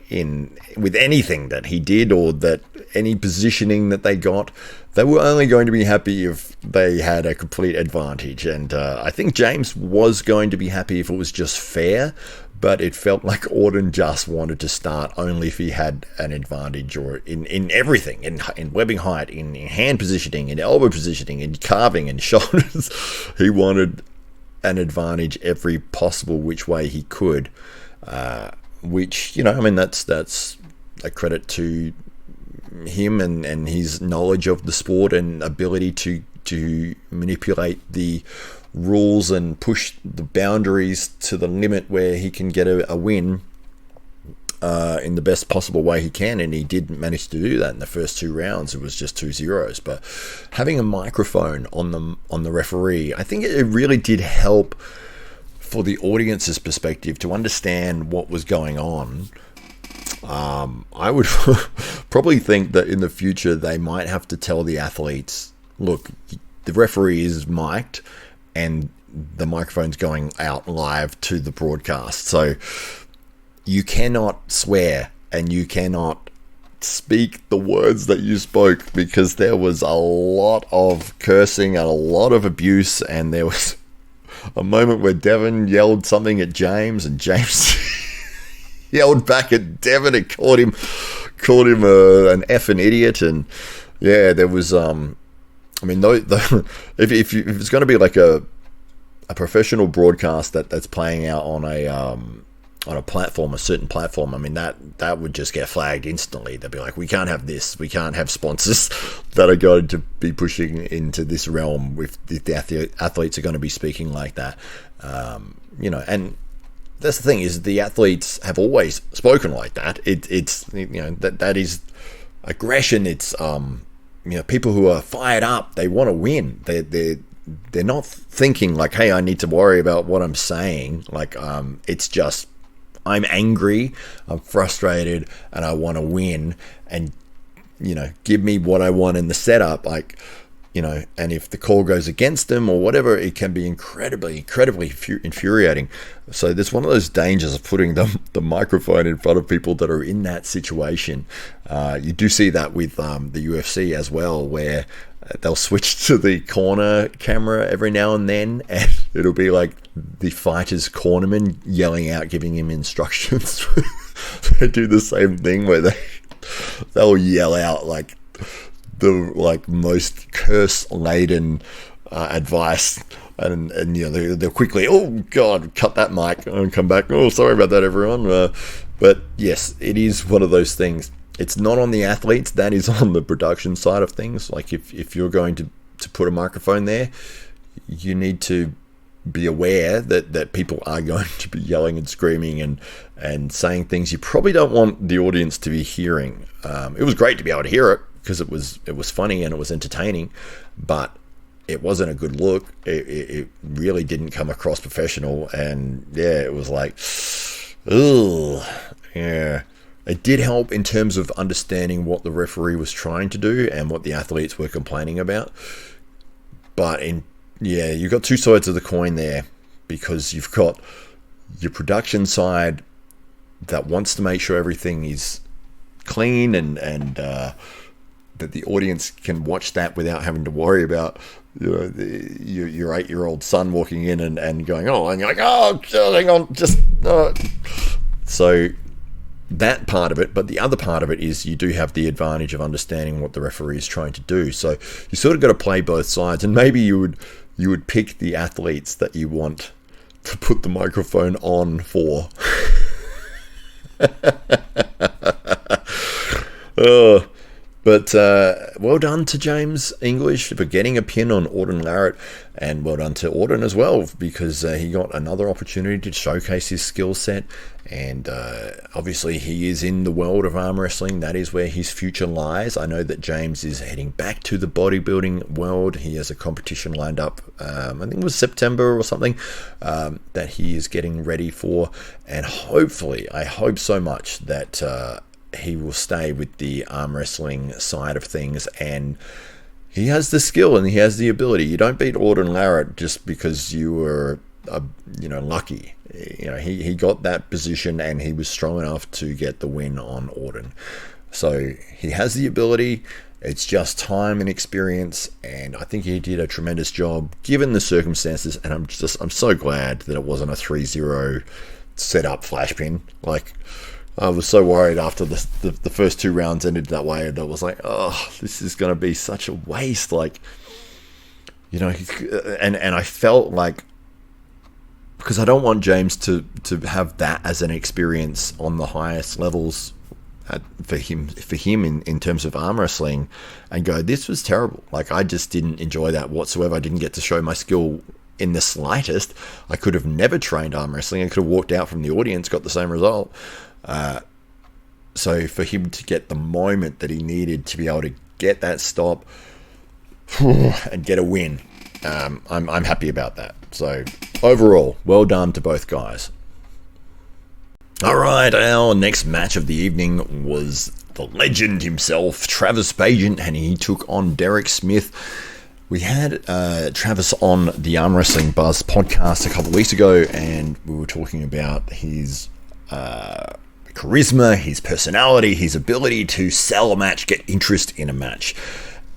with anything that he did, or that any positioning that they got. They were only going to be happy if they had a complete advantage, and I think James was going to be happy if it was just fair, but it felt like Auden just wanted to start only if he had an advantage, or in everything, in webbing height, in hand positioning, in elbow positioning, in carving and shoulders. He wanted an advantage every possible which way he could, which, that's a credit to him and his knowledge of the sport and ability to manipulate the rules and push the boundaries to the limit where he can get a win in the best possible way he can, and he did manage to do that in the first 2 rounds. It was just 2-0s, but having a microphone on the referee, I think it really did help for the audience's perspective to understand what was going on. I would probably think that in the future they might have to tell the athletes, look, the referee is mic'd and the microphone's going out live to the broadcast, so you cannot swear and you cannot speak the words that you spoke, because there was a lot of cursing and a lot of abuse, and there was a moment where Devon yelled something at James, and James yelled back at Devon and called him an effing idiot. And yeah, there was if it's going to be like a professional broadcast that's playing out on a platform, a certain platform, I mean, that would just get flagged instantly. They'd be like, we can't have this, we can't have sponsors that are going to be pushing into this realm if the athletes are going to be speaking like that. And that's the thing, is the athletes have always spoken like that. It's that is aggression. It's people who are fired up, they want to win. They're not thinking like, hey, I need to worry about what I'm saying. Like, it's just, I'm angry, I'm frustrated, and I want to win, and give me what I want in the setup. Like, and if the call goes against them or whatever, it can be incredibly infuriating. So there's one of those dangers of putting the microphone in front of people that are in that situation. You do see that with the UFC as well, where they'll switch to the corner camera every now and then, and it'll be like the fighter's cornerman yelling out, giving him instructions. They do the same thing where they'll yell out like the most curse-laden advice, and they'll quickly, oh god, cut that mic and come back. Oh, sorry about that, everyone. But yes, it is one of those things. It's not on the athletes, that is on the production side of things. Like if you're going to put a microphone there, you need to be aware that people are going to be yelling and screaming and saying things you probably don't want the audience to be hearing. It was great to be able to hear it because it was funny and it was entertaining, but it wasn't a good look. It really didn't come across professional, and yeah, it was like, ugh, yeah. It did help in terms of understanding what the referee was trying to do and what the athletes were complaining about. But you've got two sides of the coin there, because you've got your production side that wants to make sure everything is clean and that the audience can watch that without having to worry about your 8-year-old son walking in and going, oh, and you're like, oh, hang on, just so that part of it. But the other part of it is you do have the advantage of understanding what the referee is trying to do. So you sort of got to play both sides, and maybe you would pick the athletes that you want to put the microphone on for. But well done to James English for getting a pin on Larratt, and well done to Auden as well, because he got another opportunity to showcase his skill set. And obviously he is in the world of arm wrestling. That is where his future lies. I know that James is heading back to the bodybuilding world. He has a competition lined up, I think it was September or something, that he is getting ready for. And hopefully, I hope so much that he will stay with the arm wrestling side of things, and he has the skill and he has the ability. You don't beat Larratt just because you were lucky. He got that position and he was strong enough to get the win on Auden. So he has the ability. It's just time and experience, and I think he did a tremendous job given the circumstances. And I'm so glad that it wasn't a 3-0 setup flash pin. Like, I was so worried after the first two rounds ended that way, and I was like, oh, this is going to be such a waste. Like, and I felt like, because I don't want James to have that as an experience on the highest levels for him in terms of arm wrestling, and go, this was terrible. Like, I just didn't enjoy that whatsoever. I didn't get to show my skill in the slightest. I could have never trained arm wrestling. I could have walked out from the audience, got the same result. So for him to get the moment that he needed to be able to get that stop and get a win, I'm happy about that. So overall, well done to both guys. All right, our next match of the evening was the legend himself, Travis Bagent, and he took on Derek Smith. We had Travis on the Arm Wrestling Buzz podcast a couple of weeks ago, and we were talking about his charisma, his personality, his ability to sell a match, get interest in a match.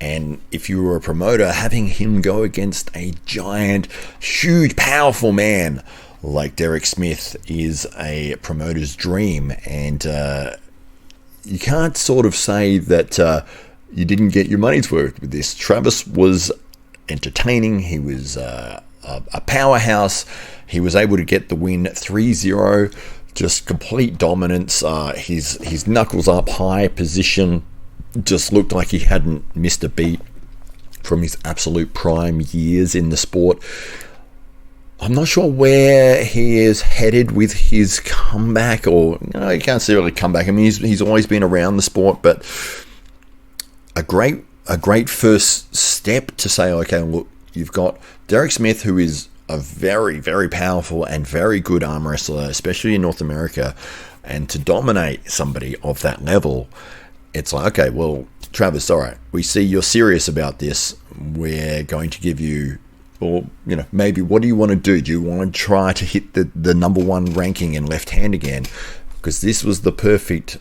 And if you were a promoter, having him go against a giant, huge, powerful man like Derek Smith is a promoter's dream. And you can't sort of say that you didn't get your money's worth with this. Travis was entertaining. He was a powerhouse. He was able to get the win 3-0. Just complete dominance. His knuckles up high position just looked like he hadn't missed a beat from his absolute prime years in the sport. I'm not sure where he is headed with his comeback, or you can't see really comeback. I mean, he's always been around the sport, but a great first step to say, okay, look, you've got Derek Smith, who is a very, very powerful and very good arm wrestler, especially in North America, and to dominate somebody of that level, it's like, okay, well, Travis, all right, we see you're serious about this. We're going to give you, or maybe what do you want to do? Do you want to try to hit the number one ranking in left hand again? Because this was the perfect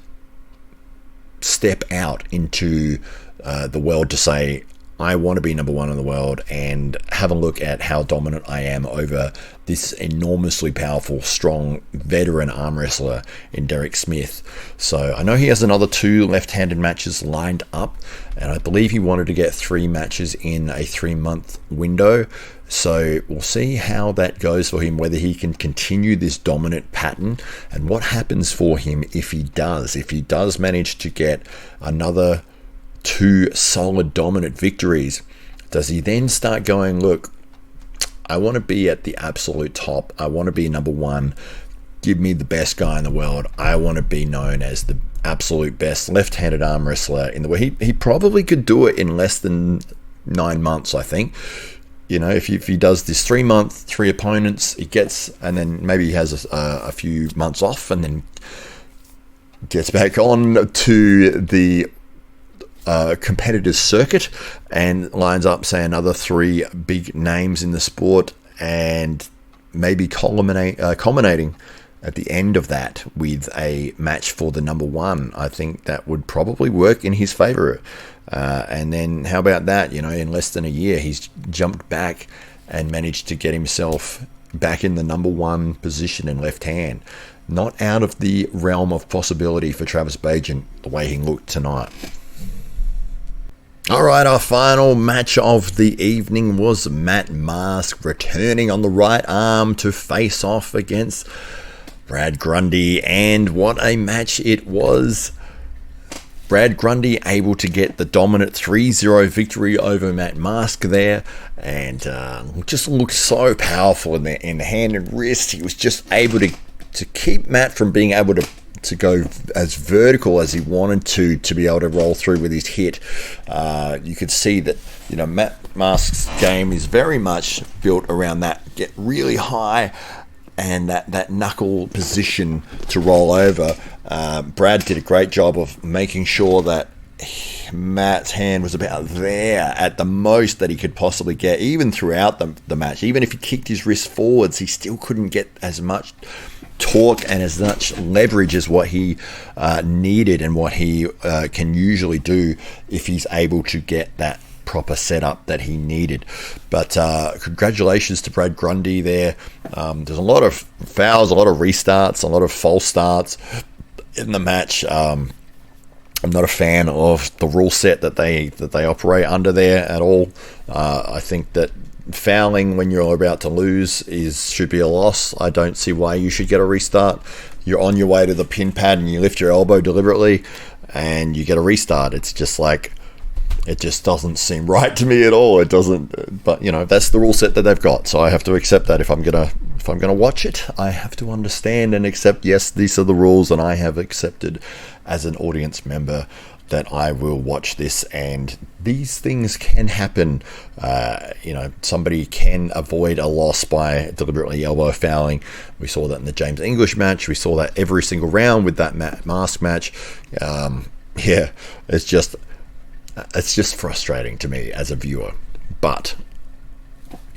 step out into the world to say, I want to be number one in the world and have a look at how dominant I am over this enormously powerful, strong, veteran arm wrestler in Derek Smith. So I know he has another 2 left-handed matches lined up, and I believe he wanted to get 3 matches in a 3-month window. So we'll see how that goes for him, whether he can continue this dominant pattern, and what happens for him if he does. If he does manage to get another 2 solid dominant victories, does he then start going, look, I want to be at the absolute top. I want to be number one. Give me the best guy in the world. I want to be known as the absolute best left-handed arm wrestler in the world. He probably could do it in less than 9 months, I think. You know, if he does this 3-month, 3 opponents, he gets, and then maybe he has a few months off, and then gets back on to the competitors circuit and lines up, say, another 3 big names in the sport, and maybe culminating at the end of that with a match for the number one. I think that would probably work in his favor. And then how about that? You know, in less than a year, he's jumped back and managed to get himself back in the number one position in left hand. Not out of the realm of possibility for Travis Bagent, the way he looked tonight. Alright, our final match of the evening was Matt Mask returning on the right arm to face off against Brad Grundy, and what a match it was. Brad Grundy able to get the dominant 3-0 victory over Matt Mask there, and just looked so powerful in the hand and wrist. He was just able to keep Matt from being able to go as vertical as he wanted to be able to roll through with his hit. You could see that, you know, Matt Mask's game is very much built around that get really high and that knuckle position to roll over. Brad did a great job of making sure that Matt's hand was about there at the most that he could possibly get, even throughout the match. Even if he kicked his wrist forwards, he still couldn't get as much torque and as much leverage as what he needed and what he can usually do if he's able to get that proper setup that he needed. But congratulations to Brad Grundy there. There's a lot of fouls, a lot of restarts, a lot of false starts in the match. I'm not a fan of the rule set that they operate under there at all. I think that fouling when you're about to lose should be a loss. I don't see why you should get a restart. You're on your way to the pin pad and you lift your elbow deliberately and you get a restart. It's just like, it just doesn't seem right to me at all. It doesn't, but you know, that's the rule set that they've got, so I have to accept that. If I'm gonna watch it, I have to understand and accept, yes, these are the rules, and I have accepted as an audience member that I will watch this, and these things can happen. You know, somebody can avoid a loss by deliberately elbow fouling. We saw that in the James English match. We saw that every single round with that Mask match. Yeah, it's just frustrating to me as a viewer, but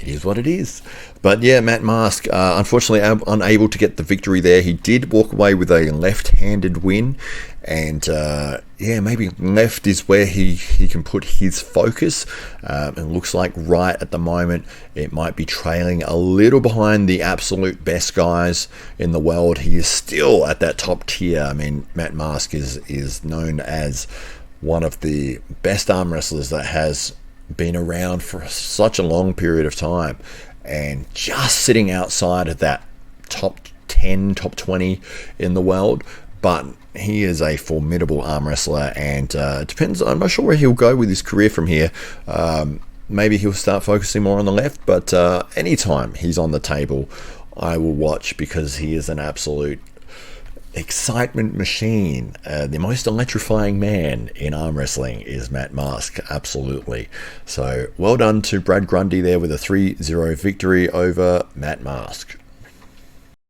it is what it is. But yeah, Matt Mask, unfortunately unable to get the victory there. He did walk away with a left-handed win, and yeah, maybe left is where he can put his focus. It looks like right at the moment it might be trailing a little behind the absolute best guys in the world. He is still at that top tier. I mean, Matt Mask is known as one of the best arm wrestlers that has been around for such a long period of time, and just sitting outside of that top 10, top 20 in the world. But he is a formidable arm wrestler, and depends. I'm not sure where he'll go with his career from here. Maybe he'll start focusing more on the left, but anytime he's on the table, I will watch, because he is an absolute excitement machine. The most electrifying man in arm wrestling is Matt Mask, absolutely. So well done to Brad Grundy there with a 3-0 victory over Matt Mask.